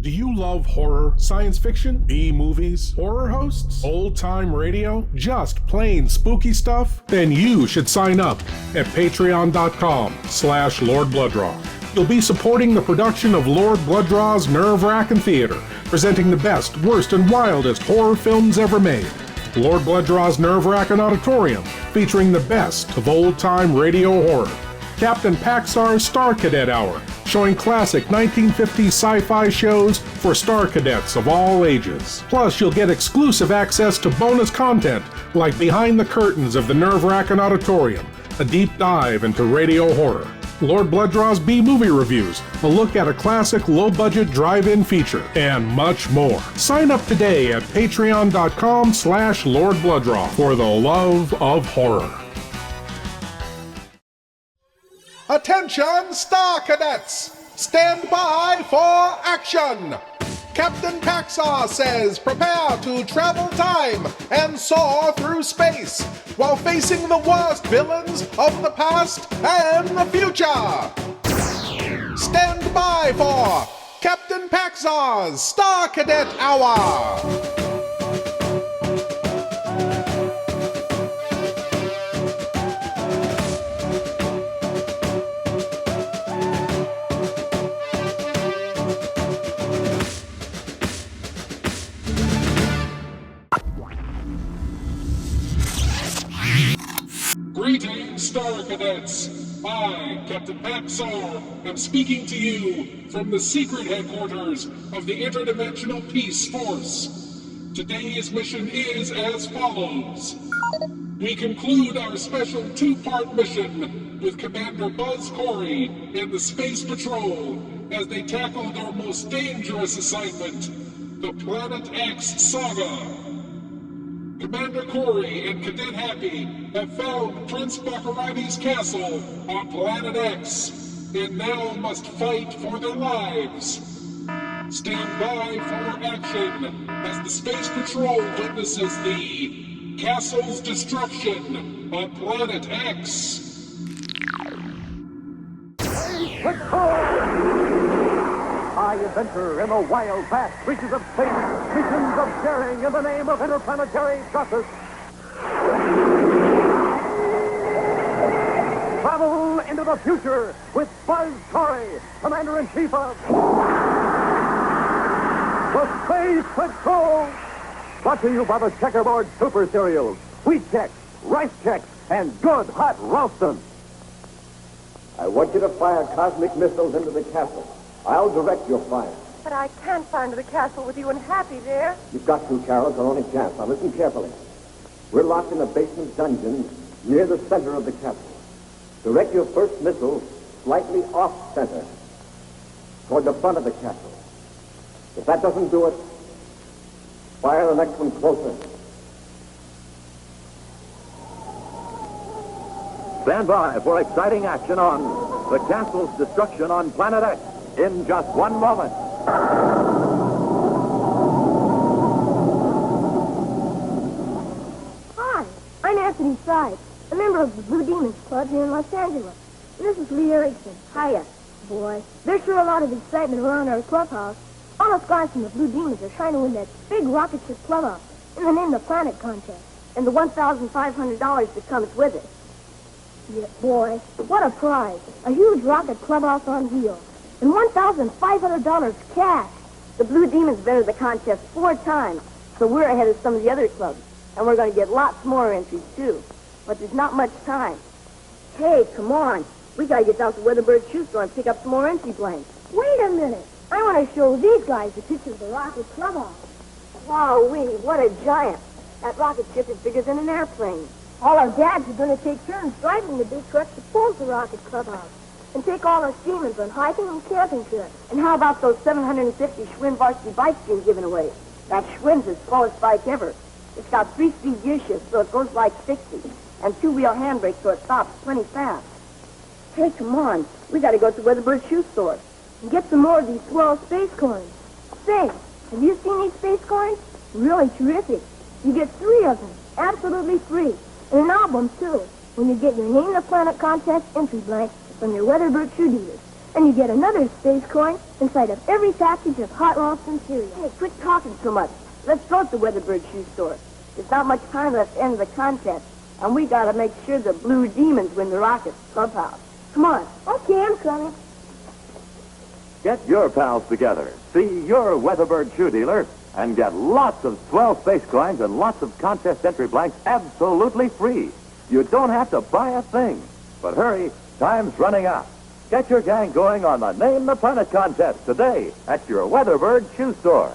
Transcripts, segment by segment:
Do you love horror, science fiction, B-movies, horror hosts, old-time radio, just plain spooky stuff? Then you should sign up at patreon.com/Lord Blooddraw. You'll be supporting the production of Lord Bloodraw's Nerve-Wrackin' Theater, presenting the best, worst, and wildest horror films ever made. Lord Bloodraw's Nerve-Wrackin' Auditorium, featuring the best of old-time radio horror. Captain Paxar's Star Cadet Hour, showing classic 1950s sci-fi shows for Star Cadets of all ages. Plus, you'll get exclusive access to bonus content like Behind the Curtains of the Nerve-Wrackin' Auditorium, a deep dive into radio horror. Lord Bloodraw's B-movie reviews, a look at a classic low-budget drive-in feature, and much more. Sign up today at patreon.com/Lord Blooddraw for the love of horror. Attention, Star Cadets! Stand by for action! Captain Paxar says prepare to travel time and soar through space while facing the worst villains of the past and the future. Stand by for Captain Paxar's Star Cadet Hour! Greetings, Star Cadets! I, Captain Paxar, am speaking to you from the secret headquarters of the Interdimensional Peace Force. Today's mission is as follows. We conclude our special two-part mission with Commander Buzz Corey and the Space Patrol as they tackle their most dangerous assignment, the Planet X Saga. Commander Corey and Cadet Happy have found Prince Baccaratti's castle on Planet X and now must fight for their lives. Stand by for action as the Space Patrol witnesses the castle's destruction on Planet X. High adventure in the wild, vast reaches of space. Missions of daring in the name of interplanetary justice. Travel into the future with Buzz Corey, Commander-in-Chief of the Space Patrol. Brought to you by the Checkerboard Super Cereals. Wheat Chex, Rice Chex, and good hot Ralston. I want you to fire cosmic missiles into the castle. I'll direct your fire. But I can't fly into the castle with you and Happy there. You've got to, Carol. It's our only chance. Now listen carefully. We're locked in a basement dungeon near the center of the castle. Direct your first missile slightly off-center toward the front of the castle. If that doesn't do it, fire the next one closer. Stand by for exciting action on the castle's destruction on Planet X in just one moment. Hi, I'm Anthony Side, a member of the Blue Demons Club here in Los Angeles. And this is Lee Erickson. Hiya. Boy, there's sure a lot of excitement around our clubhouse. All us guys from the Blue Demons are trying to win that big rocket ship clubhouse in the Name the Planet contest and the $1,500 that comes with it. Yeah, boy, what a prize. A huge rocket clubhouse on wheels. And $1,500 cash. The Blue Demons bettered the contest 4 times, so we're ahead of some of the other clubs. And we're going to get lots more entries, too. But there's not much time. Hey, come on. We got to get down to Weatherbird Shoe Store and pick up some more entry blanks. Wait a minute. I want to show these guys the picture of the rocket clubhouse. Wow-wee, what a giant. That rocket ship is bigger than an airplane. All our dads are going to take turns driving the big trucks to pull the rocket clubhouse. And take all our Siemens on hiking and camping trips. And how about those 750 Schwinn varsity bikes being given away? That Schwinn's the slowest bike ever. It's got 3-speed gear shifts, so it goes like 60. And 2-wheel handbrakes, so it stops plenty fast. Hey, come on. We got to go to Weatherbird Shoe Store and get some more of these swell space coins. Say, have you seen these space coins? Really terrific. You get 3 of them, absolutely free. And an album, too, when you get your Name the Planet contest entry blank from your Weatherbird shoe dealers. And you get another space coin inside of every package of hot Ralston cereal. Hey, quit talking so much. Let's go to the Weatherbird shoe store. There's not much time left to end the contest, and we gotta make sure the Blue Demons win the Rockets clubhouse. Come on. Okay, I'm coming. Get your pals together. See your Weatherbird shoe dealer and get lots of swell space coins and lots of contest entry blanks absolutely free. You don't have to buy a thing. But hurry, time's running out. Get your gang going on the Name the Planet contest today at your Weatherbird shoe store.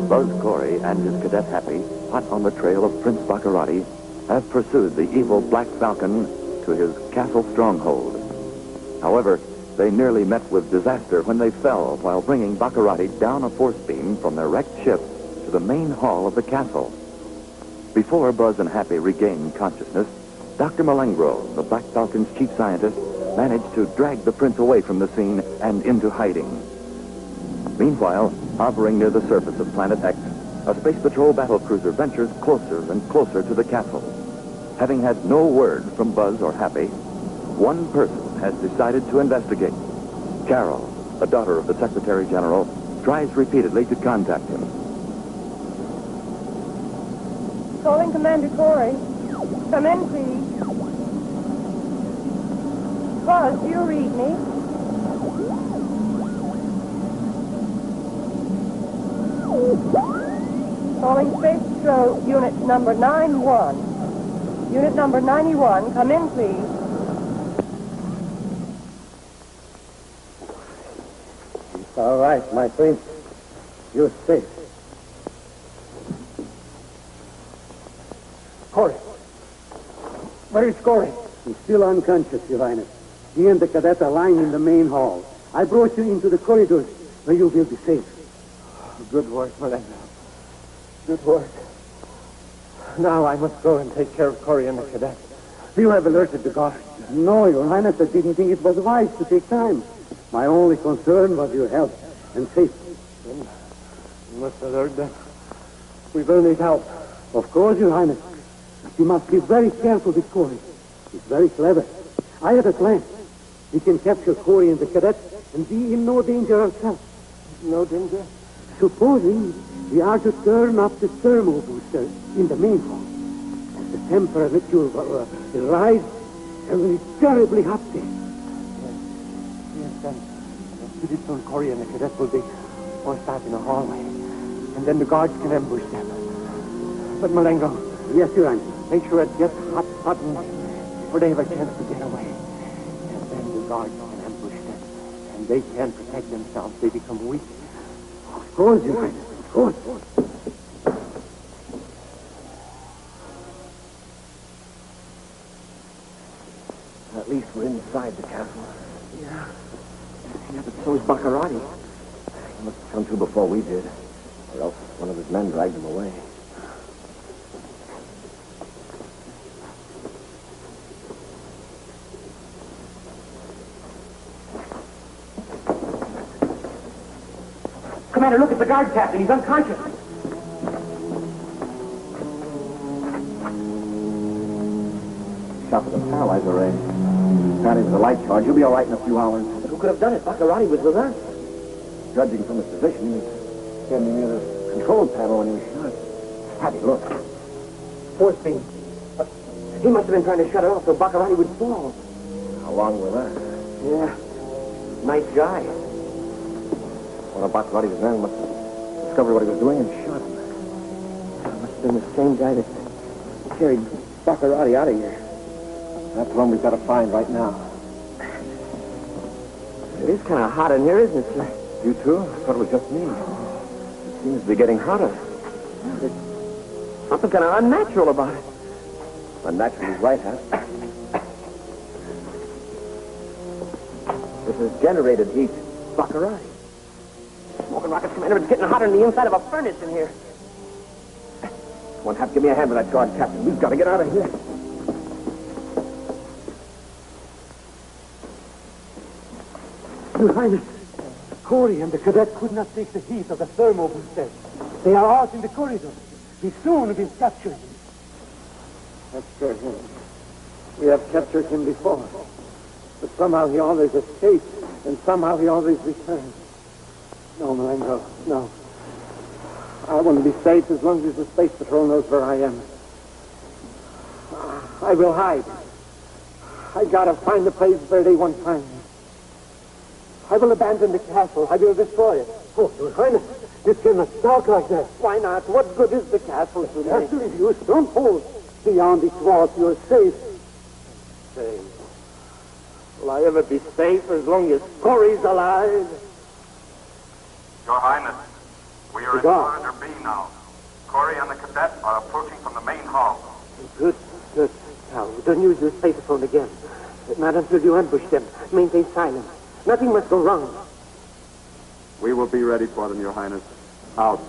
Buzz, Corey, and his cadet Happy, hot on the trail of Prince Baccaratti, have pursued the evil Black Falcon to his castle stronghold. However, they nearly met with disaster when they fell while bringing Baccaratti down a force beam from their wrecked ship to the main hall of the castle. Before Buzz and Happy regained consciousness, Dr. Malengro, the Black Falcon's chief scientist, managed to drag the prince away from the scene and into hiding. Meanwhile, hovering near the surface of Planet X, a Space Patrol battlecruiser ventures closer and closer to the castle. Having had no word from Buzz or Happy, one person has decided to investigate. Carol, the daughter of the Secretary General, tries repeatedly to contact him. Calling Commander Corey. Come in, please. Buzz, do you read me? Calling Space Patrol Unit number 91. Unit number 91, come in, please. It's all right, my prince. You're safe. Corey. Where is Corey? He's still unconscious, Your Highness. He and the cadet are lying in the main hall. I brought you into the corridors where you will be safe. Good work, Melinda. Good work. Now I must go and take care of Corey and the cadet. You have alerted the guards. No, Your Highness, I didn't think it was wise to take time. My only concern was your health and safety. Then you must alert them. We will need help. Of course, Your Highness. But you must be very careful with Corey. He's very clever. I have a plan. We can capture Corey and the cadet and be in no danger ourselves. No danger? Supposing we are to turn up the thermal booster in the main hall. As the temperature will rise, it will be terribly hot there. Yes, then. Pretty soon Corey and the cadet will be forced out in a hallway. And then the guards can ambush them. But Malengo. Yes, Your Honor. Make sure it gets hot suddenly before they have a chance to get away. And then the guards can ambush them. And they can't protect themselves. They become weak. Of course, Your Honor. Of course. At least we're inside the castle. Yeah, but so is Baccaratti. He must have come to before we did. Or else one of his men dragged him away. Commander, look at the guard captain. He's unconscious. Shot with a paralyzer ray. Got into the light charge. You'll be all right in a few hours. But who could have done it? Baccaratti was with us. Judging from his position, he was standing near the control panel when he was shot. Happy, look. Force beam. He must have been trying to shut it off so Baccaratti would fall. How long were that? Yeah. Nice guy. One of Baccaratti's men must have discovered what he was doing and shot him. Must have been the same guy that carried Baccaratti out of here. That's the one we've got to find right now. It is kind of hot in here, isn't it, sir? You too? I thought it was just me. It seems to be getting hotter. There's something kind of unnatural about it. Unnatural is right, huh? This is generated heat. Baccaratti. Smoking rockets, Commander. It's getting hotter than the inside of a furnace in here. One half, give me a hand with that guard, Captain. We've got to get out of here. Your Highness, Corey and the cadet could not take the heat of the thermo booster. They are out in the corridor. We soon will capture him. Capture him. We have captured him before. But somehow he always escapes, and somehow he always returns. No, Malenko, no. I want to be safe as long as the Space Patrol knows where I am. I will hide. I gotta find the place where they won't find me. I will abandon the castle. I will destroy it. Oh, Your Highness, you cannot talk like that. Why not? What good is the castle to me? Castle is your stronghold. Beyond its walls, you are safe. Safe? Will I ever be safe as long as Corey's alive? Your Highness, we are in Corridor B now. Corey and the cadet are approaching from the main hall. Good. Now, don't use your spacephone again. Not until you ambush them. Maintain silence. Nothing must go wrong. We will be ready for them, Your Highness. Out.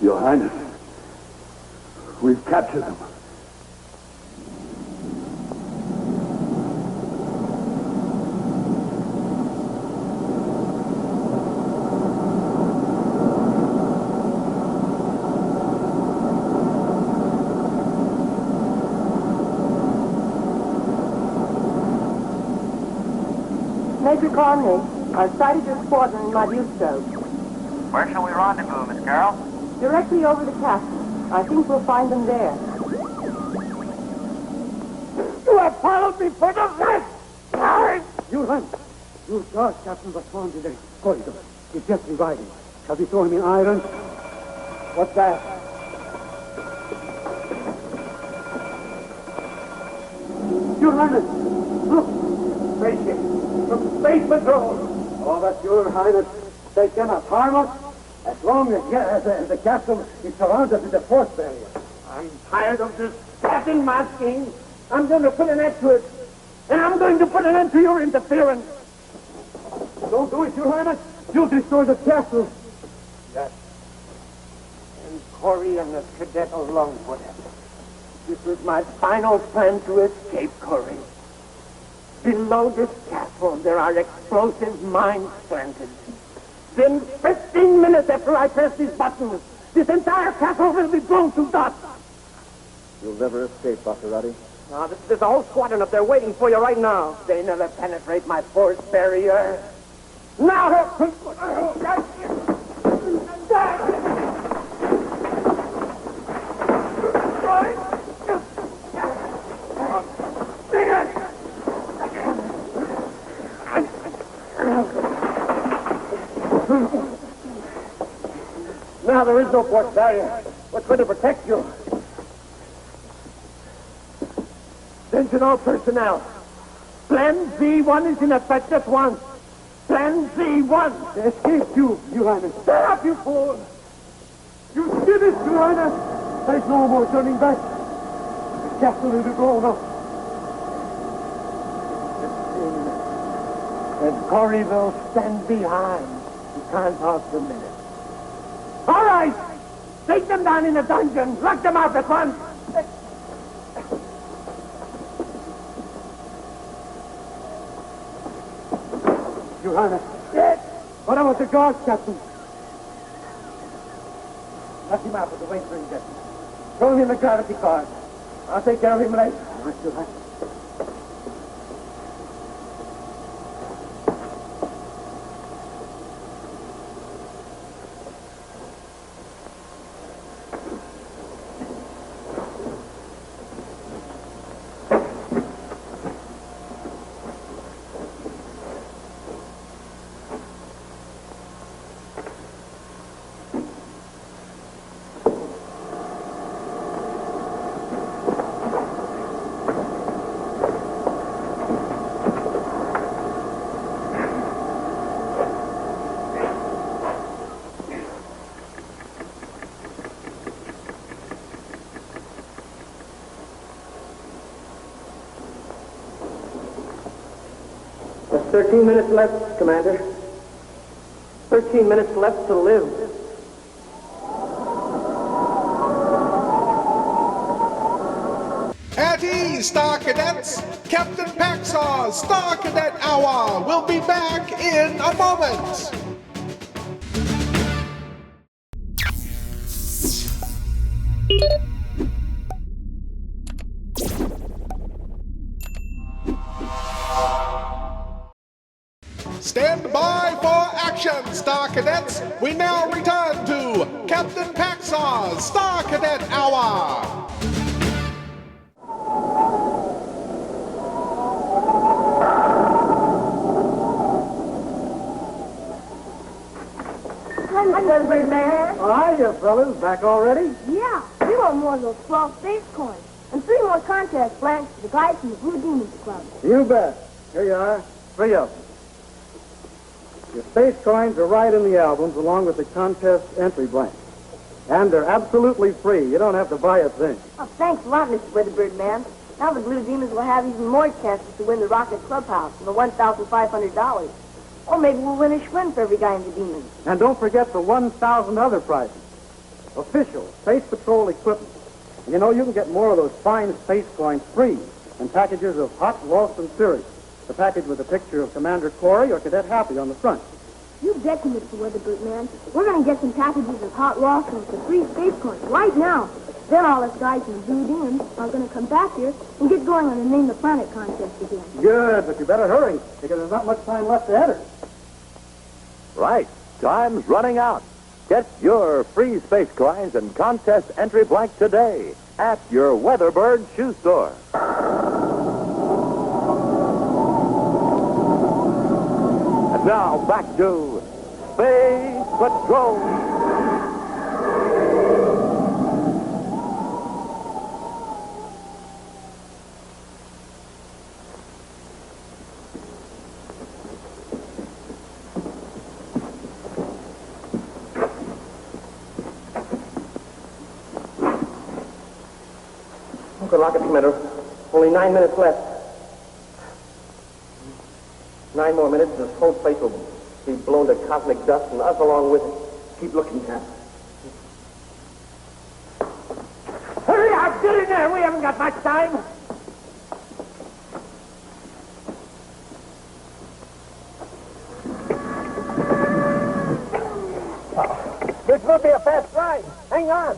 Your Highness, we've captured them. Major Conley, I've sighted your squadron in my viewscope. Where shall we rendezvous, Miss Carroll? Directly over the castle. I think we'll find them there. You have followed me for the rest! You run. Your guard captain was found in the corridor. He's just reviving. Shall we throw him in irons? What's that? Your Highness, look! Spaceship from the Space Patrol. Oh, but Your Highness, they cannot harm us. As long as the castle is surrounded with a force barrier. I'm tired of this passing masking. I'm going to put an end to it. And I'm going to put an end to your interference. Don't do it, Your Highness. You'll destroy the castle. Yes. And Corey and the cadet along with it. This is my final plan to escape, Corey. Below this castle, there are explosive mines planted. In 15 minutes after I press these buttons, this entire castle will be blown to dust. You'll never escape, Baccaratti. Now, there's a whole squadron up there waiting for you right now. They never penetrate my force barrier. Now, now there is no force barrier. What's going to protect you? Attention all personnel. Plan Z1 is in effect at once. Plan Z1. They escaped you, Your Highness. Stop, you fool! You did it, Your Highness. There's no more turning back. The castle will be blown up. And Corey will stand behind. He can't half the minute. All right! Take them down in the dungeon. Lock them out at once. Your Honor. Yes. What about the guards, Captain? Knock him out with the weight ring, Captain. Throw him in the gravity car. I'll take care of him later. All right, Your Honor. There's 13 minutes left, Commander. 13 minutes left to live. At ease, Star Cadets! Captain Paxar's Star Cadet Hour will be back in a moment! Stand by for action, Star Cadets! We now return to Captain Paxar's Star Cadet Hour! Hello, Birdman. Hiya, fellas. Back already? Yeah, we want more of those 12 space coins. And 3 more contest blanks for the guys from the Blue Demons Club. You bet. Here you are. 3 of them. Your space coins are right in the albums along with the contest entry blank. And they're absolutely free. You don't have to buy a thing. Oh, thanks a lot, Mr. Weatherbird Man. Now the Blue Demons will have even more chances to win the Rocket Clubhouse and the $1,500. Or maybe we'll win a Schwinn for every guy in the Demons. And don't forget the 1,000 other prizes. Official Space Patrol equipment. And you know, you can get more of those fine space coins free in packages of hot Ralston series. The package with a picture of Commander Corey or Cadet Happy on the front. You bet you, Mr. Weatherbird Man. We're going to get some packages of hot Ralston for 3 space coins right now. Then all us guys in the Blue Demons are going to come back here and get going on the Name the Planet contest again. Good, but you better hurry, because there's not much time left to enter. Right. Time's running out. Get your free space coins and contest entry blank today at your Weatherbird shoe store. And now back to Space Patrol. Good luck, Commander. Only 9 minutes left. 9 more minutes, and this whole place will be blown to cosmic dust, and us along with it. Keep looking, Cap. Hurry up! Get in there! We haven't got much time. This will be a fast ride. Hang on.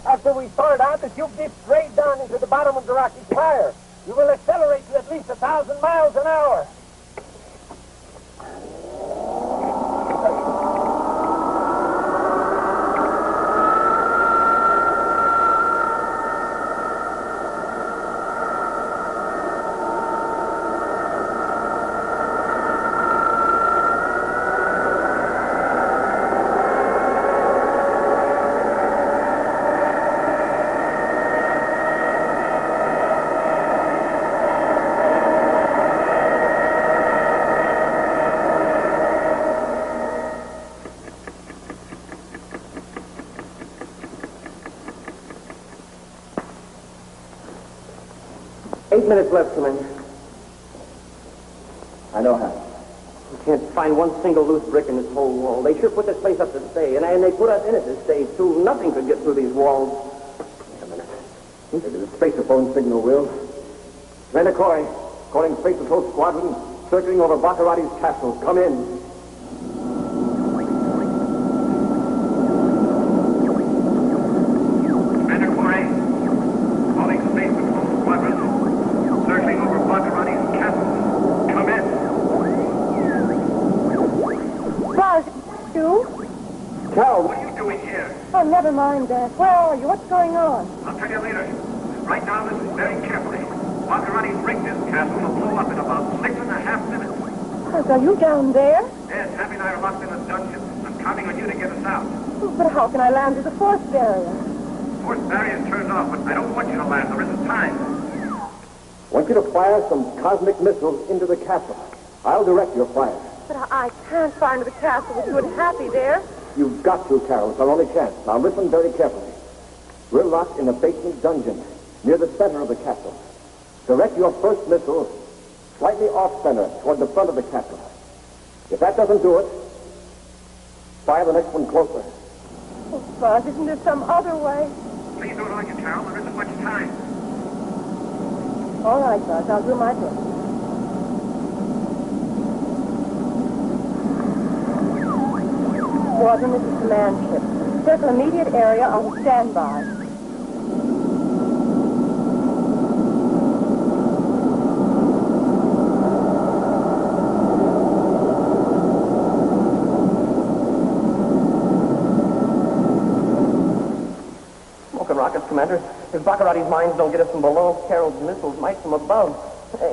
After we find out that you've dipped straight down into the bottom of the rocky fire, you will accelerate to at least 1,000 miles an hour. Minutes left, Commander. I know how. We Can't find one single loose brick in this whole wall. They sure put this place up to stay, and they put us in it to stay, too. Nothing could get through these walls. Wait a minute. Maybe the spacer-phone signal will. Commander Corey, calling Space Patrol Squadron, circling over Baccaratti's castle. Come in. Commander Corey, calling Space Patrol Squadron, circling over Baccaratti's castle. Come in. Buzz, you? Carol, What are you doing here? Oh, never mind that. Where are you? What's going on? I'll tell you later. Right now, listen very carefully. Baccaratti's rigged this castle will blow up in about 6.5 minutes. Buzz, are you down there? Yes, Happy and I are locked in a dungeon. I'm counting on you to get us out. Oh, but how can I land through the force barrier? Force barrier's turned off, but I don't want you to land. There isn't time. I want you to fire some cosmic missiles into the castle. I'll direct your fire. But I can't fly into the castle with you and Happy there. You've got to, Carol. It's our only chance. Now listen very carefully. We're locked in a basement dungeon near the center of the castle. Direct your first missile slightly off-center toward the front of the castle. If that doesn't do it, fire the next one closer. Oh, Buzz, isn't there some other way? Please don't argue, Carol. There isn't much time. All right, Buzz, I'll do my best. Squadron, this is command ship. Circle immediate area on standby. Smoking rockets, Commander. If Baccaratti's mines don't get us from below, Carol's missiles might from above.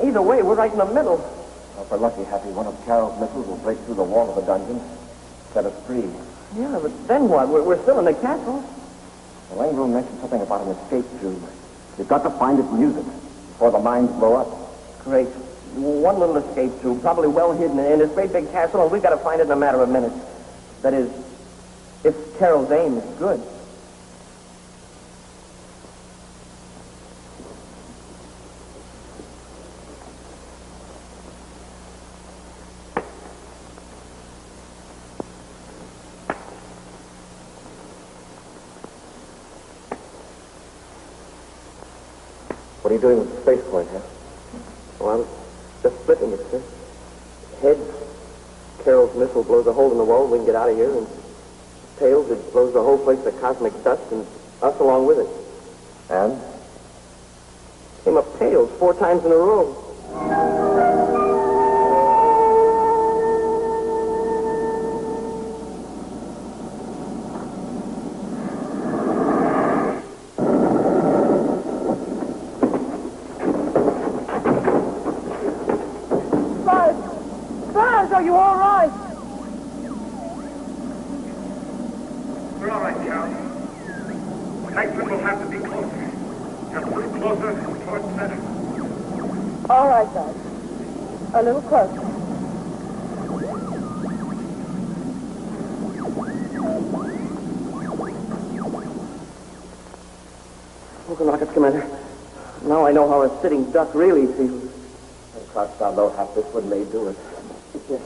Either way, we're right in the middle. Well, if we're lucky, Happy, one of Carol's missiles will break through the wall of the dungeon, set us free. Yeah, but then what? We're still in the castle. The Langro mentioned something about an escape tube. You've got to find it and use it before the mines blow up. Great. One little escape tube, probably well hidden in this great big castle, and we've got to find it in a matter of minutes. That is, if Carol's aim is good. What are you doing with the space coin, huh? Oh, I was just splitting it, sir. Heads, Carol's missile blows a hole in the wall, we can get out of here, and tails, it blows the whole place to cosmic dust, and us along with it. And? Came up tails 4 times in a row. Are you all right? We're all right, Carol. The next one will have to be closer. Just a little closer towards center. All right, Buzz. A little closer. Smoking rockets, Commander. Now I know how a sitting duck really feels. And crouched down low, half this one may do it. Yes.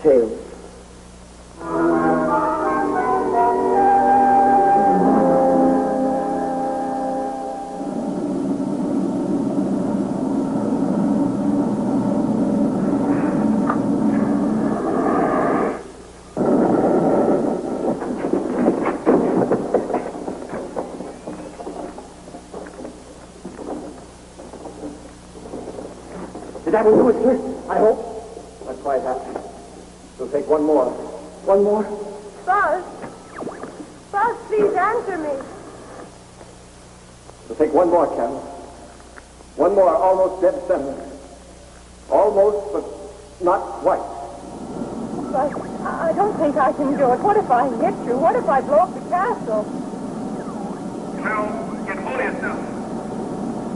Tails. Did that one do it, sir? I hope. That's quite happy. We'll take one more. One more? Buzz? Buzz, please answer me. We'll take one more, Carol. One more, almost dead center. Almost, but not quite. Buzz, I don't think I can do it. What if I hit you? What if I blow up the castle? Carol, get hold of yourself.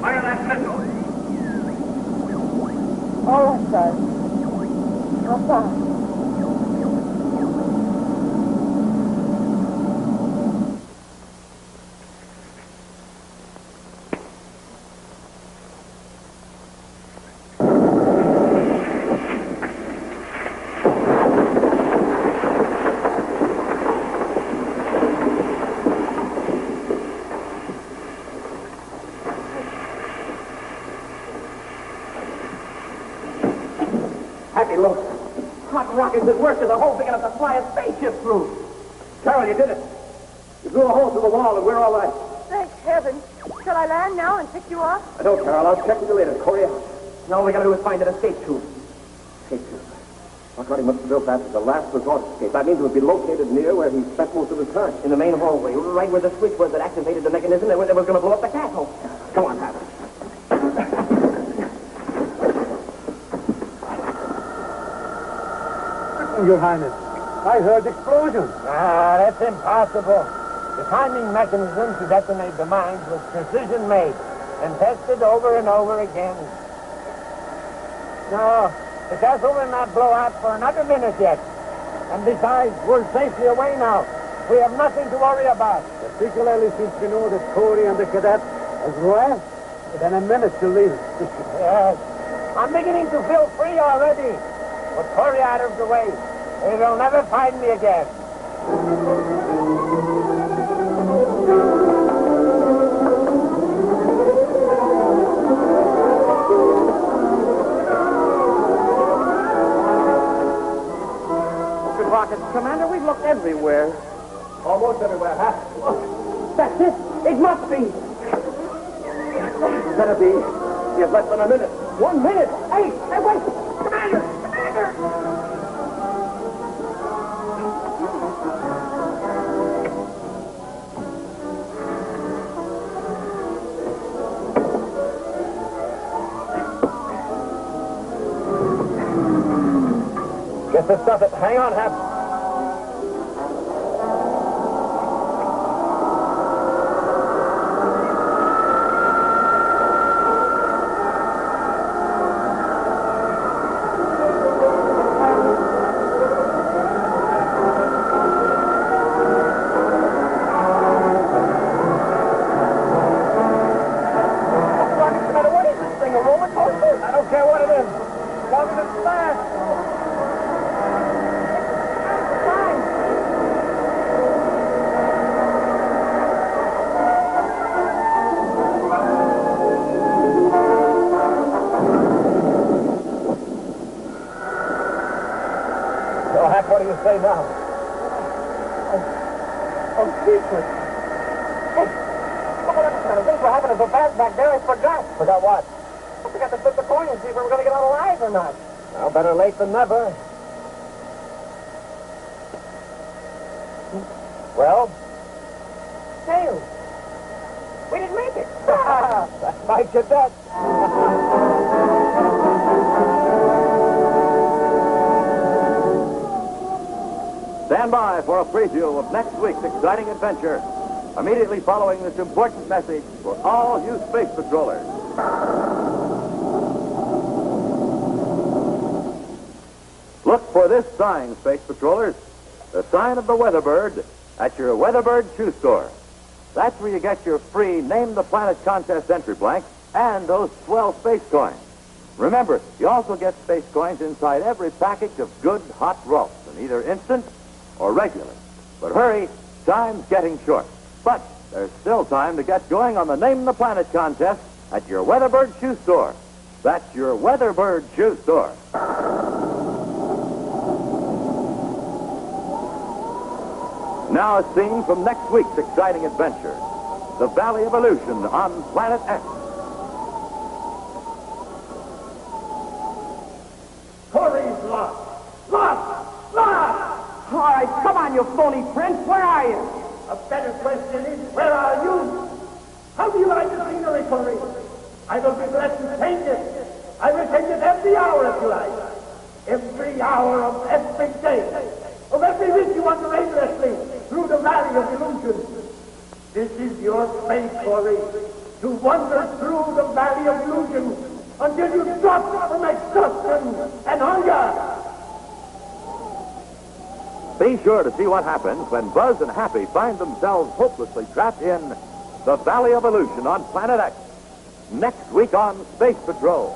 Fire that missile. All right, Buzz. I'll fire. hot rockets that worked as a hole big enough to fly a spaceship through. Carol, you did it. You blew a hole through the wall, and we're all right. Thank heaven. Shall I land now and pick you up? I don't, Carol. I'll check with you later. Corey out. Now all we gotta do is find an escape tube. Escape tube. Baccaratti must have built that as a last resort escape. That means it would be located near where he spent most of his time. In the main hallway, right where the switch was that activated the mechanism that was going to blow up the castle. Come on, Pat. Your Highness, I heard explosions. That's impossible. The timing mechanism to detonate the mines was precision made and tested over and over again. No, the castle will not blow out for another minute yet. And besides, we're safely away now. We have nothing to worry about. Particularly since we know that Corey and the cadet has less than a minute to leave. Yes, I'm beginning to feel free already. Put Corey out of the way. He will never find me again. Rockets, Commander, we've looked everywhere. Almost everywhere, huh? Look, that's it. It must be. Better be. We have less than a minute. 1 minute. Hey, wait. Commander! Guess to stuff it. Hang on, Hap. What do you say now? Secret. Hey, look what things were happening so fast back there, I forgot. Forgot what? I forgot to flip the coin and see if we were going to get out alive or not. Well, better late than never. Well? Tails. We didn't make it. That's my cadet. Stand by for a preview of next week's exciting adventure, immediately following this important message for all you space patrollers. Look for this sign, space patrollers, the sign of the Weatherbird at your Weatherbird shoe store. That's where you get your free Name the Planet contest entry blank and those swell space coins. Remember, you also get space coins inside every package of good hot roast, in either instant or regular. But hurry, time's getting short. But there's still time to get going on the Name the Planet contest at your Weatherbird shoe store. That's your Weatherbird shoe store. Now a scene from next week's exciting adventure, the Valley of Illusion on Planet X. Corey's lost. Lost! All right, come on, you phony Prince. Where are you? A better question is, where are you? How do you like the scenery, Corey? I will be glad to change it. I will change it every hour if you like. Every hour of every day. Of every week you wander aimlessly through the Valley of Illusion. This is your fate, Corey. To wander through the Valley of Illusion until you drop from exhaustion and hunger. Be sure to see what happens when Buzz and Happy find themselves hopelessly trapped in the Valley of Illusion on Planet X. Next week on Space Patrol.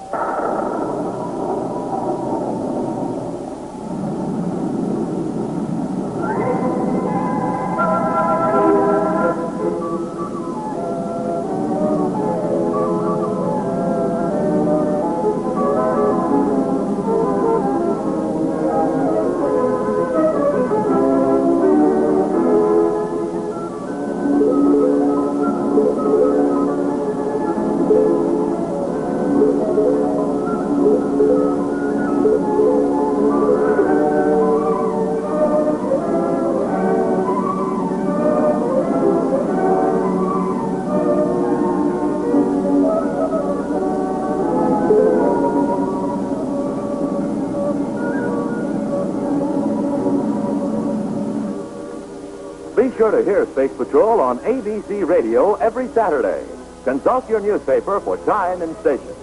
Be sure to hear Space Patrol on ABC Radio every Saturday. Consult your newspaper for time and station.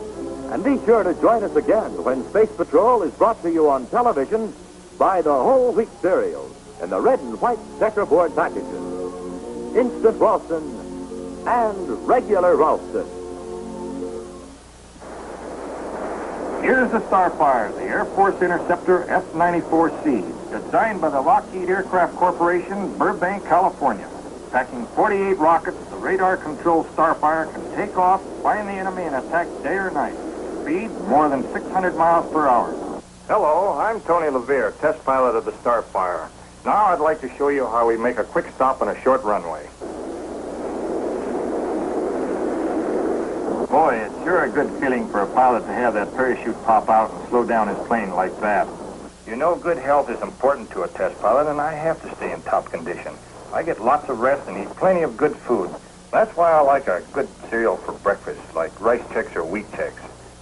And be sure to join us again when Space Patrol is brought to you on television by the whole wheat cereals in the red and white checkerboard packages. Instant Ralston and regular Ralston. Here's the Starfire, the Air Force Interceptor F-94C, designed by the Lockheed Aircraft Corporation, Burbank, California. Packing 48 rockets, the radar-controlled Starfire can take off, find the enemy, and attack day or night. Speed more than 600 miles per hour. Hello, I'm Tony LeVere, test pilot of the Starfire. Now I'd like to show you how we make a quick stop on a short runway. Boy, it's sure a good feeling for a pilot to have that parachute pop out and slow down his plane like that. You know, good health is important to a test pilot, and I have to stay in top condition. I get lots of rest and eat plenty of good food. That's why I like a good cereal for breakfast, like Rice Chex or Wheat Chex.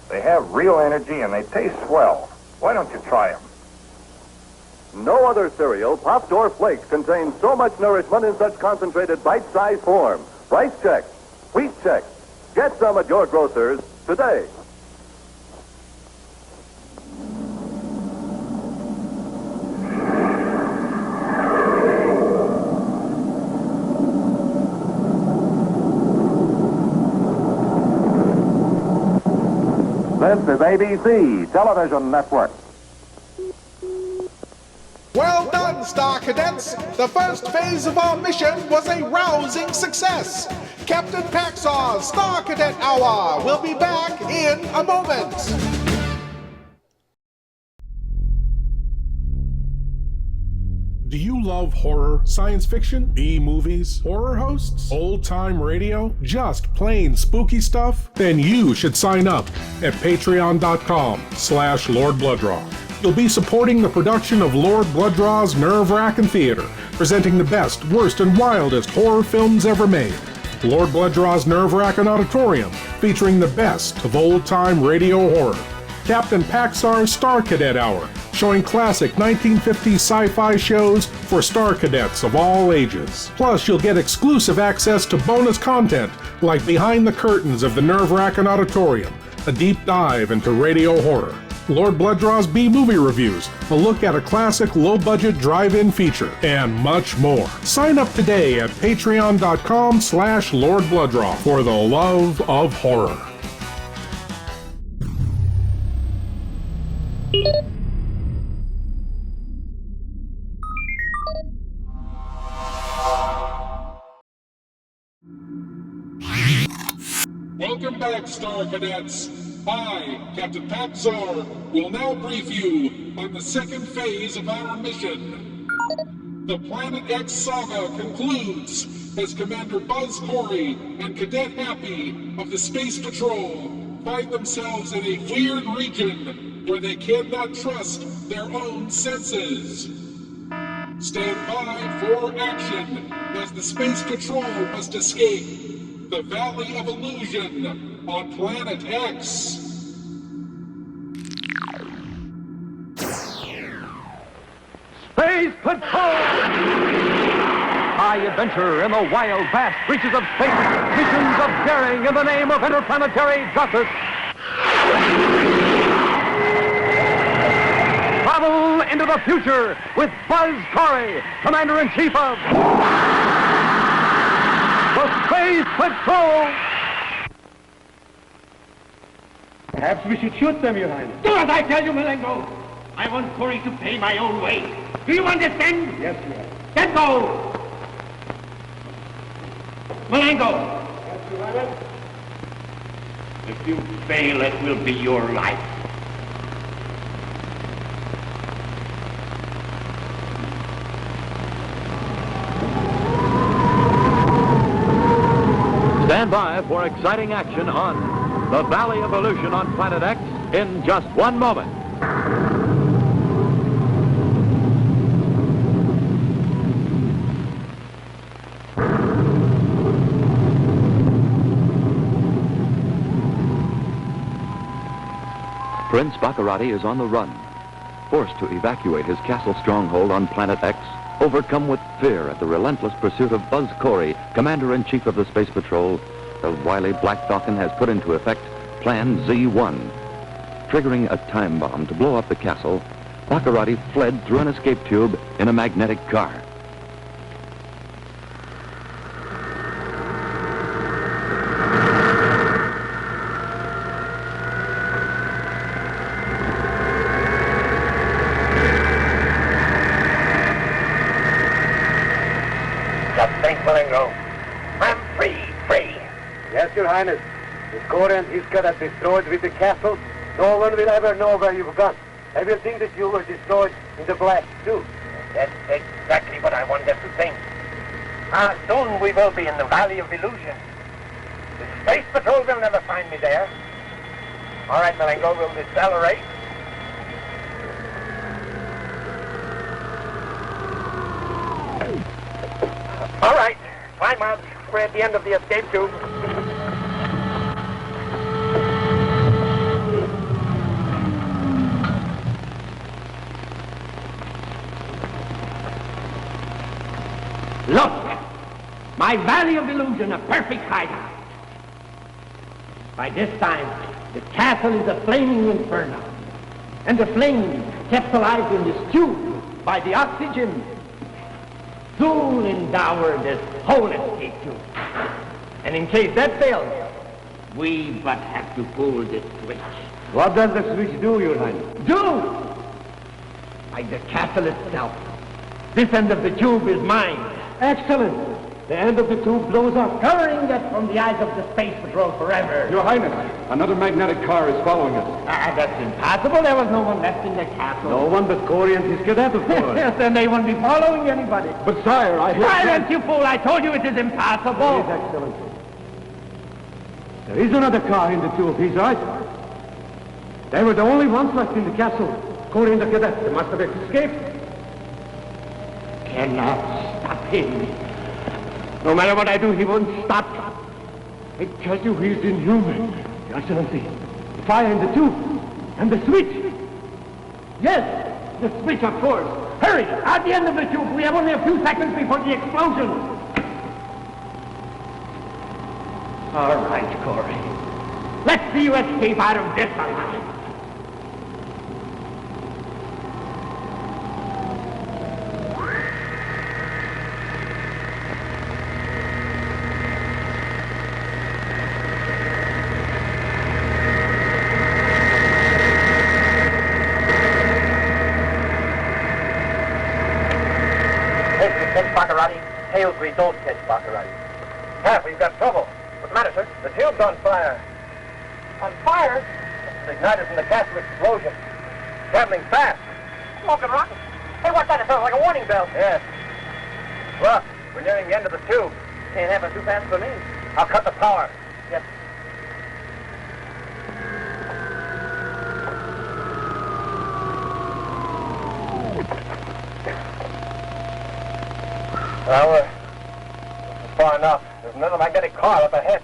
They have real energy and they taste swell. Why don't you try them? No other cereal, Pops or Flakes, contains so much nourishment in such concentrated bite-sized form. Rice Chex, Wheat Chex. Get some at your grocers today. This is ABC Television Network. Well done, Star Cadets! The first phase of our mission was a rousing success! Captain Paxar's Star Cadet Hour will be back in a moment! Do you love horror, science fiction, B-movies, horror hosts, old-time radio, just plain spooky stuff? Then you should sign up at patreon.com/Lord Blooddraw. You'll be supporting the production of Lord Bloodraw's Nerve-Wracking Theater, presenting the best, worst, and wildest horror films ever made. Lord Bloodraw's Nerve-Wracking Auditorium, featuring the best of old-time radio horror. Captain Paxar's Star Cadet Hour, showing classic 1950s sci-fi shows for Star Cadets of all ages. Plus, you'll get exclusive access to bonus content, like Behind the Curtains of the Nerve-Wracking Auditorium, a deep dive into radio horror. Lord Bloodraw's B-movie reviews, a look at a classic low-budget drive-in feature, and much more. Sign up today at patreon.com/Lord Blooddraw for the love of horror. Welcome back, Star Cadets. I, Captain Paxar, will now brief you on the second phase of our mission. The Planet X Saga concludes as Commander Buzz Corey and Cadet Happy of the Space Patrol find themselves in a weird region where they cannot trust their own senses. Stand by for action as the Space Patrol must escape the Valley of Illusion on Planet X. Space Patrol! High adventure in the wild, vast reaches of space. Missions of daring in the name of interplanetary justice. Travel into the future with Buzz Corey, Commander-in-Chief of the Space Patrol! Perhaps we should shoot them, Your Highness. Do as I tell you, Malengo. I want Corey to pay my own way. Do you understand? Yes, Your Highness. Then go! Malengo! Yes, Your Highness. If you fail, it will be your life. Stand by for exciting action on the Valley of Illusion on Planet X in just one moment. Prince Baccaratti is on the run. Forced to evacuate his castle stronghold on Planet X, Overcome with fear at the relentless pursuit of Buzz Corey, Commander-in-Chief of the Space Patrol, the wily Black Falcon has put into effect Plan Z1. Triggering a time bomb to blow up the castle, Baccaratti fled through an escape tube in a magnetic car. I'm free. Yes, Your Highness. With Corey and his cadet destroyed with the castle, no one will ever know where you've gone. They will think that you were destroyed in the blast, too. That's exactly what I wanted to think. Soon we will be in the Valley of Illusion. The Space Patrol will never find me there. All right, Malengo, we'll decelerate. All right, climb out. We're at the end of the escape tube. Look! My Valley of Illusion, a perfect hideout. By this time, the castle is a flaming inferno. And the flame kept alive in this tube by the oxygen soon endower this whole escape tube. And in case that fails, we but have to pull this switch. What does the switch do, Your Highness? Do! By the castle itself. This end of the tube is mine. Excellent. The end of the tube blows up, covering it from the eyes of the Space Patrol forever. Your Highness, another magnetic car is following us. That's impossible. There was no one left in the castle. No one but Corey and his cadet, of course. Yes, then they won't be following anybody. But, sire, I... Silence, you fool! I told you it is impossible. Please, Excellency. There is another car in the tube. He's right. They were the only ones left in the castle. Corey and the cadet. They must have escaped. Cannot stop him. No matter what I do, he won't stop. I tell you, he's inhuman. Your Excellency, the fire in the tube, and the switch. Yes, the switch, of course. Hurry, at the end of the tube. We have only a few seconds before the explosion. All right, Corey. Let's see you escape out of this alive. Tails, we don't catch Baccaratti. Cap, we've got trouble. What's the matter, sir? The tube's on fire. On fire? It's ignited from the castle explosion. Traveling fast. Smoking rockets. Hey, what's that? It sounds like a warning bell. Yes. Look, we're nearing the end of the tube. Can't happen too fast for me. I'll cut the power. Yes. Well, this is far enough. There's another magnetic car up ahead.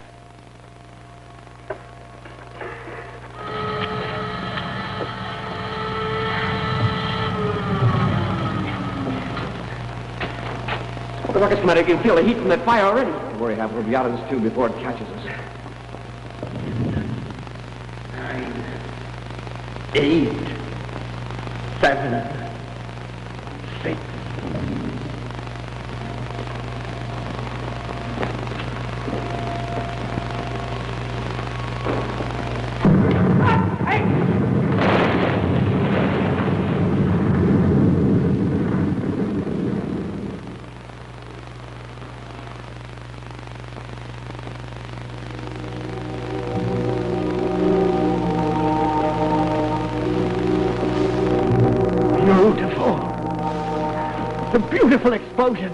The rocket's coming. I can feel the heat from that fire already. Don't worry, Hap. We'll be out of this tube before it catches us. 9, 8, 7, 6. Beautiful explosion.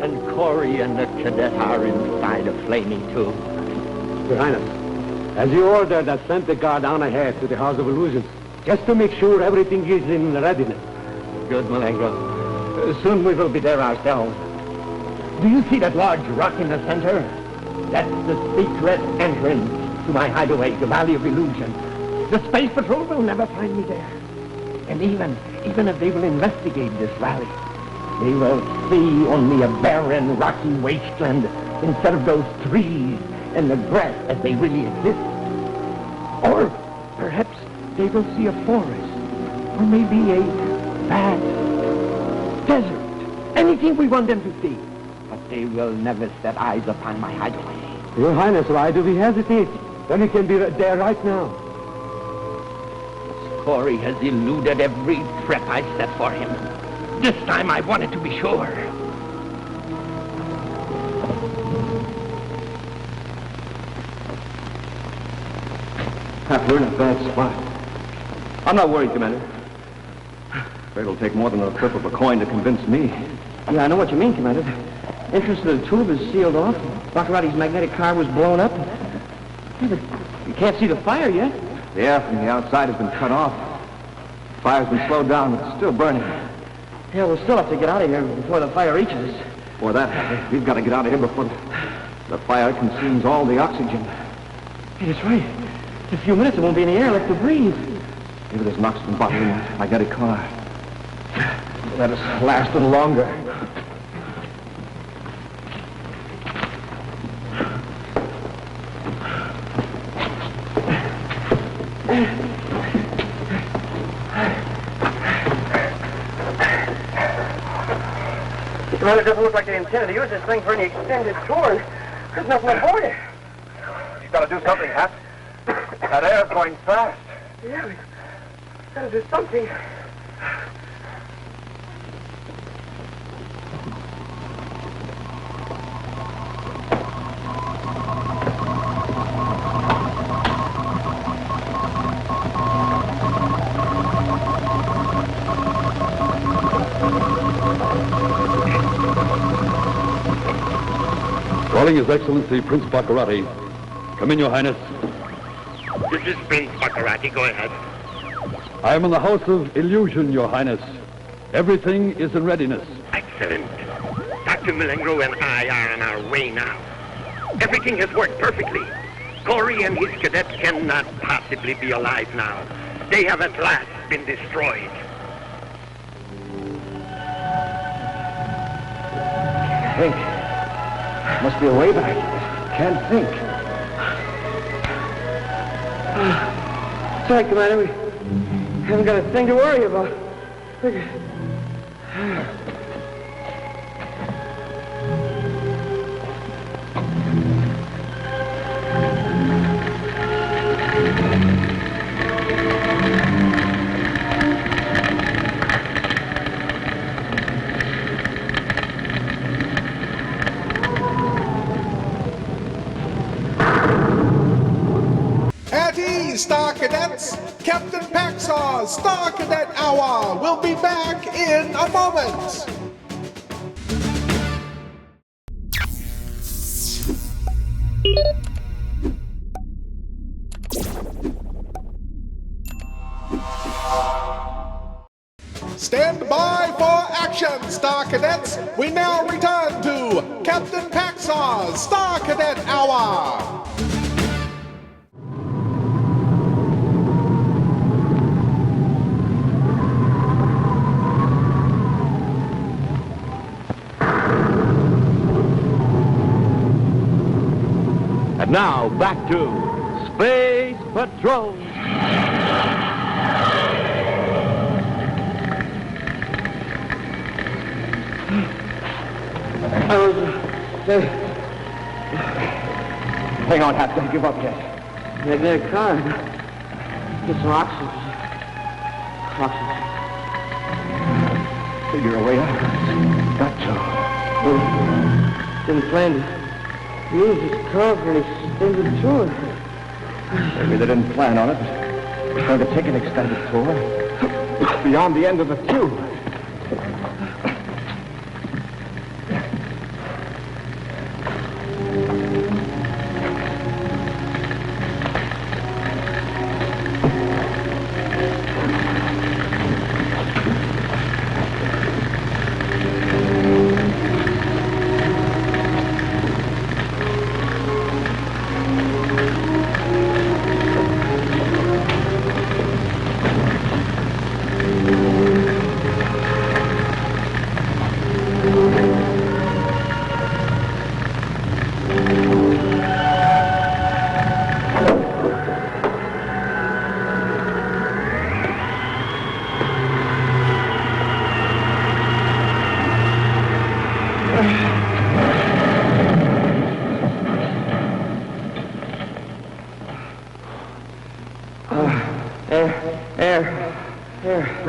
And Corey and the cadet are inside a flaming tube. Your Highness, as you ordered, I sent the guard on ahead to the House of Illusions, just to make sure everything is in readiness. Good, Malengo. Soon we will be there ourselves. Do you see that large rock in the center? That's the secret entrance to my hideaway, the Valley of Illusion. The Space Patrol will never find me there. And even if they will investigate this valley, They will see only a barren, rocky wasteland instead of those trees and the grass as they really exist. Or perhaps they will see a forest, or maybe a vast desert. Anything we want them to see. But they will never set eyes upon my hideaway. Your Highness, why do we hesitate? Then we can be there right now. Corey has eluded every trap I set for him. This time I wanted to be sure. We're in a bad spot. I'm not worried, Commander. It'll take more than a flip of a coin to convince me. Yeah, I know what you mean, Commander. The entrance to the tube is sealed off. Baccaratti's magnetic car was blown up. Yeah, but you can't see the fire yet. The air from the outside has been cut off. Fire's been slowed down, but it's still burning. Yeah, we'll still have to get out of here before the fire reaches us. For that, we've got to get out of here before the fire consumes all the oxygen. Hey, that's right. In a few minutes, it won't be any air left to breathe. Maybe there's an oxygen bottle in the magnetic car. Let us last a little longer. Well, it doesn't look like they intended to use this thing for any extended tour. There's nothing aboard it. You've got to do something, Capt. That air's going fast. Yeah, we've got to do something. Calling His Excellency Prince Baccaratti. Come in, Your Highness. This is Prince Baccaratti. Go ahead. I am in the House of Illusion, Your Highness. Everything is in readiness. Excellent. Dr. Milengro and I are on our way now. Everything has worked perfectly. Corey and his cadets cannot possibly be alive now. They have at last been destroyed. Think. Must be a way back. Can't think. Sorry, Commander. We haven't got a thing to worry about. At ease, Star Cadets! Captain Paxar's Star Cadet Hour will be back in a moment! Stand by for action, Star Cadets! We now return to Captain Paxar's Star Cadet Hour! And now, back to Space Patrol. Hang on, Hap. Don't give up yet. Magnetic car. Get some oxygen. Oxygen. Figure a way out. Got to. Didn't plan to use this car for an extended tour. Maybe they didn't plan on it. We're going to take an extended tour beyond the end of the tube.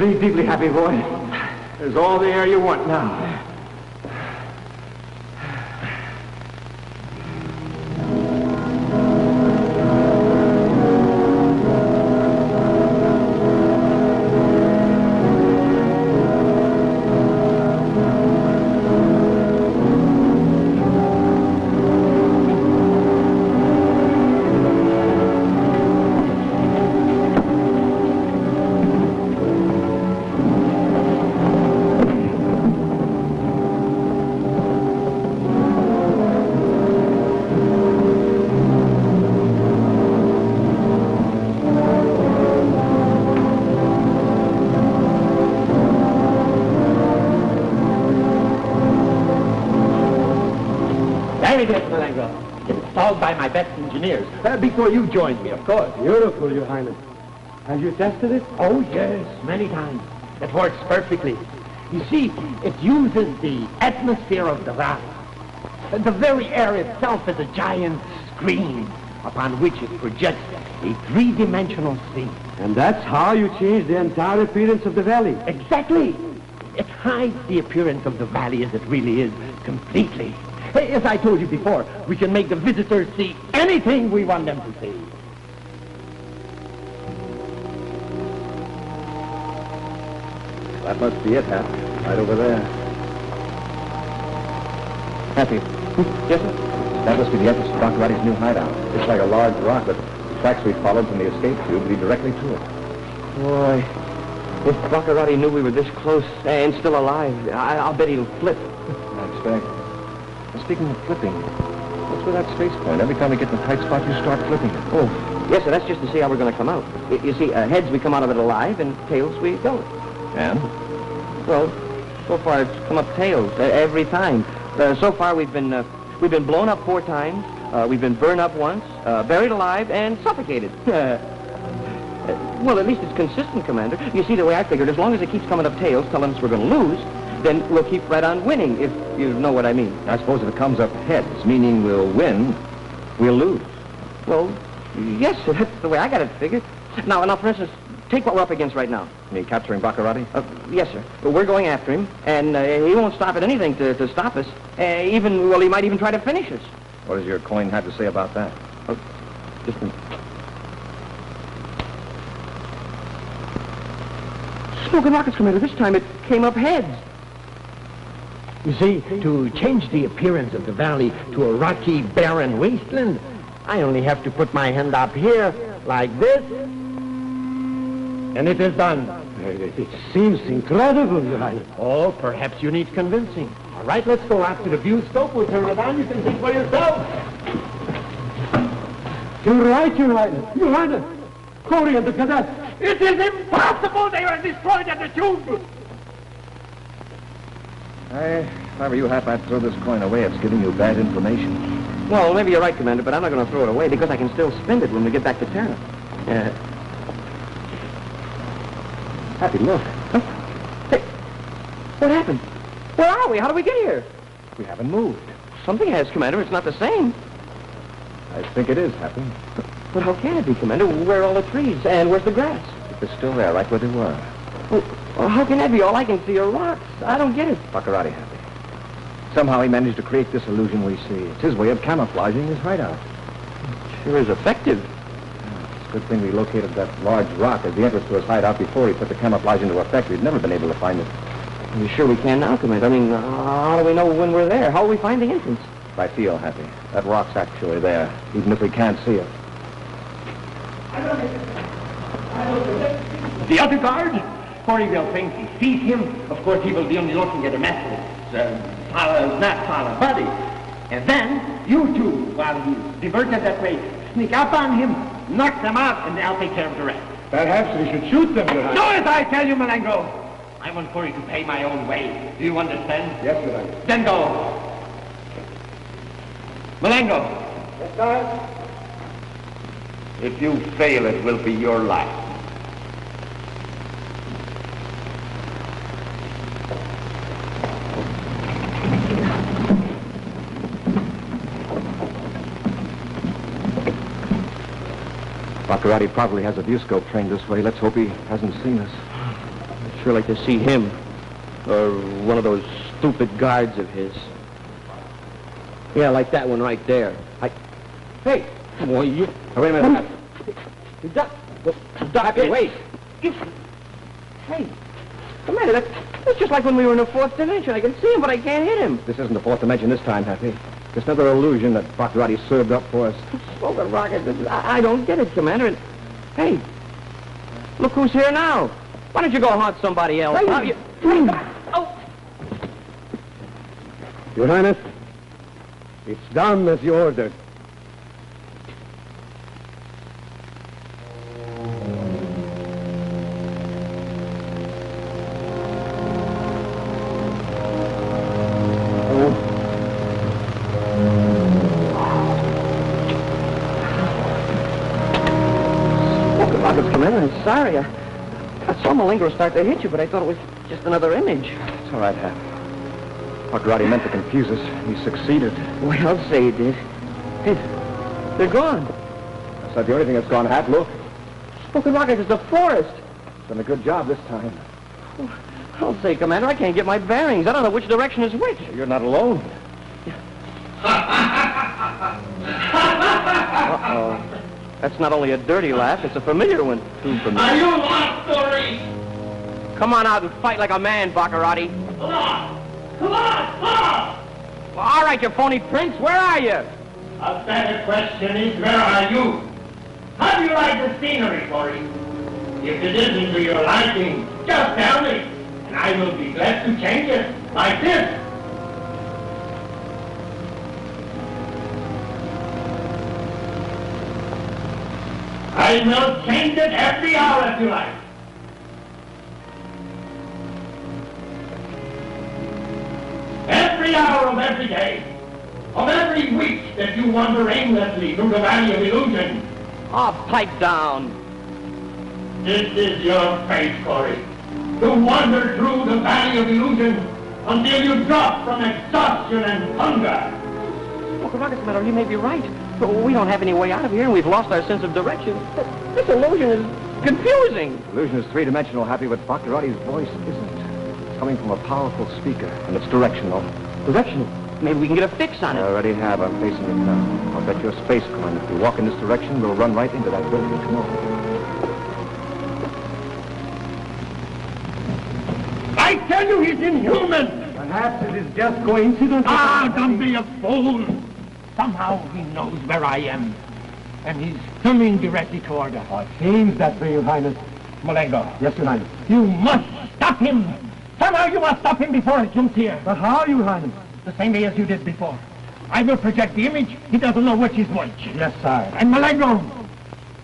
Breathe deeply, Happy boy. There's all the air you want now. Installed by my best engineers. Before you joined me, of course. Beautiful, Your Highness. Have you tested it? Oh, yes, many times. It works perfectly. You see, it uses the atmosphere of the valley. The very air itself is a giant screen upon which it projects a three-dimensional scene. And that's how you change the entire appearance of the valley. Exactly. It hides the appearance of the valley as it really is completely. As I told you before, we can make the visitors see anything we want them to see. That must be it, Hap. Right over there. Happy. Yes, sir? That must be the entrance to Baccaratti's new hideout. It's like a large rock, but the tracks we followed from the escape tube lead directly to it. Boy, if Baccaratti knew we were this close and still alive, I'll bet he'll flip. I expect. Speaking of flipping, what's with that space point? Every time we get in a tight spot, you start flipping it. Oh, yes, sir, that's just to see how we're going to come out. You see, heads we come out of it alive, and tails we don't. And? Well, so far it's come up tails every time. So far we've been blown up 4 times. We've been burned up once, buried alive, and suffocated. Well, at least it's consistent, Commander. You see, the way I figured, as long as it keeps coming up tails telling us we're going to lose, then we'll keep right on winning, if you know what I mean. I suppose if it comes up heads, meaning we'll win, we'll lose. Well, yes, sir, that's the way I got it figured. Now, for instance, take what we're up against right now. You mean capturing Baccaratti? Yes, sir. But we're going after him, and he won't stop at anything to stop us. He might even try to finish us. What does your coin have to say about that? Just a minute. Smoking rockets, Commander. This time it came up heads. You see, to change the appearance of the valley to a rocky, barren wasteland, I only have to put my hand up here, like this, and it is done. It seems incredible, Your Highness. Oh, perhaps you need convincing. All right, let's go after the view scope. We'll turn it on. You can see for yourself. You're right, Your Highness. Your Highness. Corey and the Cadets. It is impossible! They are destroyed at the tube! If I were you, Hap, I'd throw this coin away. It's giving you bad information. Well, maybe you're right, Commander, but I'm not going to throw it away because I can still spend it when we get back to Terra. Happy, look. Huh? Hey, what happened? Where are we? How did we get here? We haven't moved. Something has, Commander. It's not the same. I think it is, Happy. But how can it be, Commander? Where are all the trees? And where's the grass? They're still there, right where they were. Well, how can that be? All I can see are rocks. I don't get it. Baccaratti, Happy. Somehow he managed to create this illusion we see. It's his way of camouflaging his hideout. Sure is effective. It's a good thing we located that large rock as the entrance to his hideout before he put the camouflage into effect. We'd never been able to find it. Are you sure we can now, Commander? I mean, how do we know when we're there? How will we find the entrance? I feel, Happy. That rock's actually there, even if we can't see it. The other guard? Corey will think he sees him. Of course, he will be only looking at a message. Not follow buddy. And then, you two, while he's diverted that way, sneak up on him, knock them out, and I'll take care of the rest. Perhaps we should shoot them, Your Highness. Do as I tell you, Malengo. I want Corey to pay my own way. Do you understand? Yes, Your Highness. Then go. Malengo. Yes, sir. If you fail, it will be your life. Baccaratti probably has a view scope trained this way. Let's hope he hasn't seen us. sure like to see him. Or one of those stupid guards of his. Yeah, like that one right there. Hey! Boy, you... Oh, wait a minute. Happy, wait. Hey, Commander, that's just like when we were in the fourth dimension. I can see him, but I can't hit him. This isn't the fourth dimension this time, Happy. Just another illusion that Baccaratti served up for us. Smoking rockets. I don't get it, Commander. And, hey, look who's here now. Why don't you go haunt somebody else? Oh! Your Highness, it's done as you ordered. Commander, I'm sorry. I saw Malingo start to hit you, but I thought it was just another image. It's all right, Hap. Baccaratti meant to confuse us. He succeeded. Well, I'll say he did. Hey, they're gone. That's not the only thing that's gone, Hap. Look. Smoking rockets is the forest. Done a good job this time. I'll say, Commander, I can't get my bearings. I don't know which direction is which. You're not alone. Uh-oh. That's not only a dirty laugh, it's a familiar one. Too familiar. Are you lost, Corey? Come on out and fight like a man, Baccaratti. Come on! Come on! Come on! Well, all right, you phony prince, where are you? A better question is, where are you? How do you like the scenery, Corey? If it isn't to your liking, just tell me, and I will be glad to change it, like this. I will change it every hour if you like. Every hour of every day, of every week that you wander aimlessly through the Valley of Illusion. Oh, pipe down. This is your fate, Corey. To wander through the Valley of Illusion until you drop from exhaustion and hunger. Well, Rocket Commander, you may be right. But we don't have any way out of here, and we've lost our sense of direction. This illusion is confusing. Illusion is three-dimensional, Happy, but Baccaratti's voice isn't. It's coming from a powerful speaker, and it's directional. Directional? Maybe we can get a fix on it. I already have. I'm facing it now. I'll bet you a space coin. If we walk in this direction, we'll run right into that building tomorrow. I tell you, he's inhuman! Perhaps it is just coincidence. Ah, don't be a fool! Somehow he knows where I am, and he's coming directly toward us. It seems that way, Your Highness. Malengo. Yes, Your Highness. You must stop him! Somehow you must stop him before he comes here. But how, Your Highness? The same way as you did before. I will project the image. He doesn't know which is which. Yes, sir. And Malengo,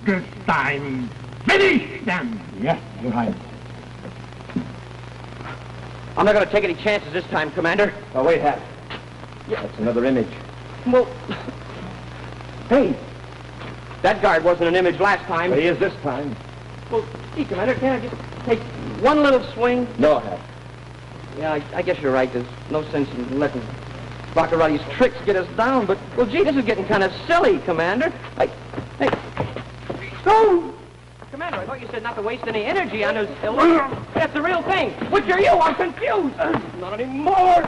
this time, finish them! Yes, Your Highness. I'm not going to take any chances this time, Commander. Oh, wait, Hap. Yeah, that's another image. Well, hey, that guard wasn't an image last time. But he is this time. Well, gee, Commander, can't I just take one little swing? No, Hap. Yeah, I guess you're right. There's no sense in letting Baccaratti's tricks get us down. But, well, gee, this is getting kind of silly, Commander. Hey, go! Commander, I thought you said not to waste any energy on this illusion. That's the real thing. Which are you? I'm confused. Not anymore.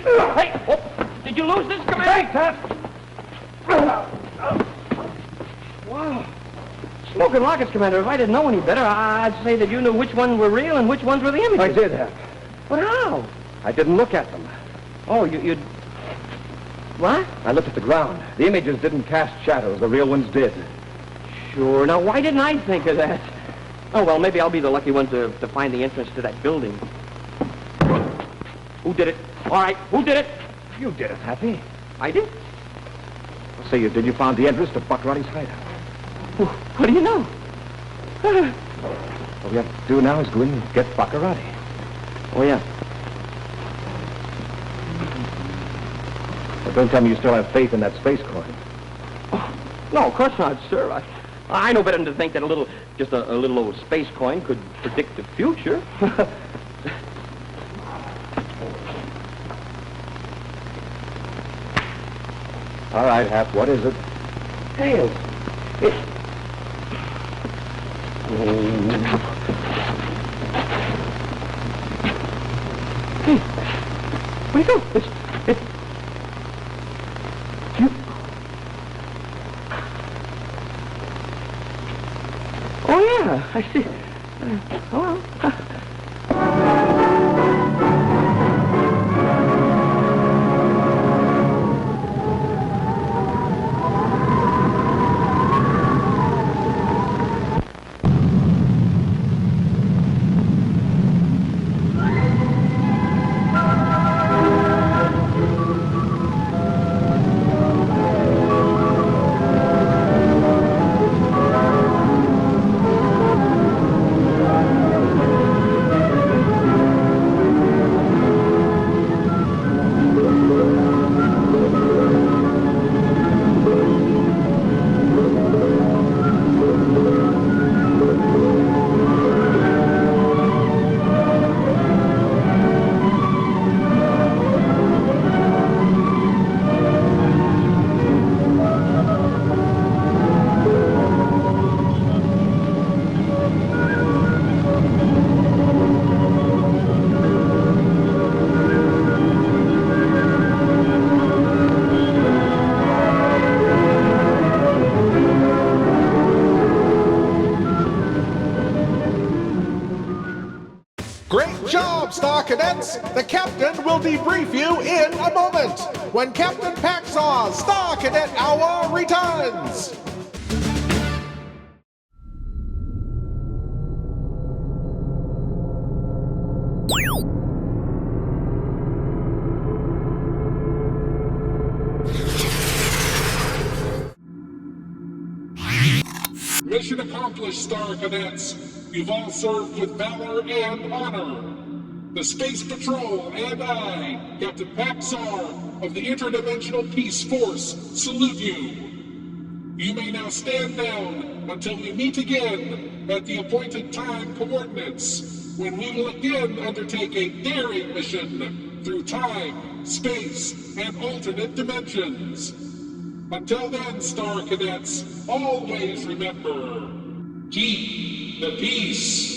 Hey, oh, did you lose this, Commander? Wow. Smoking rockets, Commander. If I didn't know any better, I'd say that you knew which ones were real and which ones were the images. I did, Hap. But how? I didn't look at them. Oh, you... What? I looked at the ground. The images didn't cast shadows. The real ones did. Sure. Now, why didn't I think of that? Oh, well, maybe I'll be the lucky one to find the entrance to that building. Who did it? All right, who did it? You did it, Happy. I did? I'll say you did. You found the entrance to Baccaratti's hideout. What do you know? All we have to do now is go in and get Baccaratti. Oh, yeah. But don't tell me you still have faith in that space coin. Oh, no, of course not, sir. I know better than to think that just a little old space coin could predict the future. All right, Hap, what is it? Tails. Hey, wake up! It's you. Oh yeah, I see. Oh well. Great job, Star Cadets! The Captain will debrief you in a moment when Captain Paxar's Star Cadet Hour returns! Mission accomplished, Star Cadets. You've all served with valor and honor. The Space Patrol and I, Captain Paxar of the Interdimensional Peace Force, salute you. You may now stand down until we meet again at the appointed time coordinates, when we will again undertake a daring mission through time, space, and alternate dimensions. Until then, Star Cadets, always remember, keep the peace.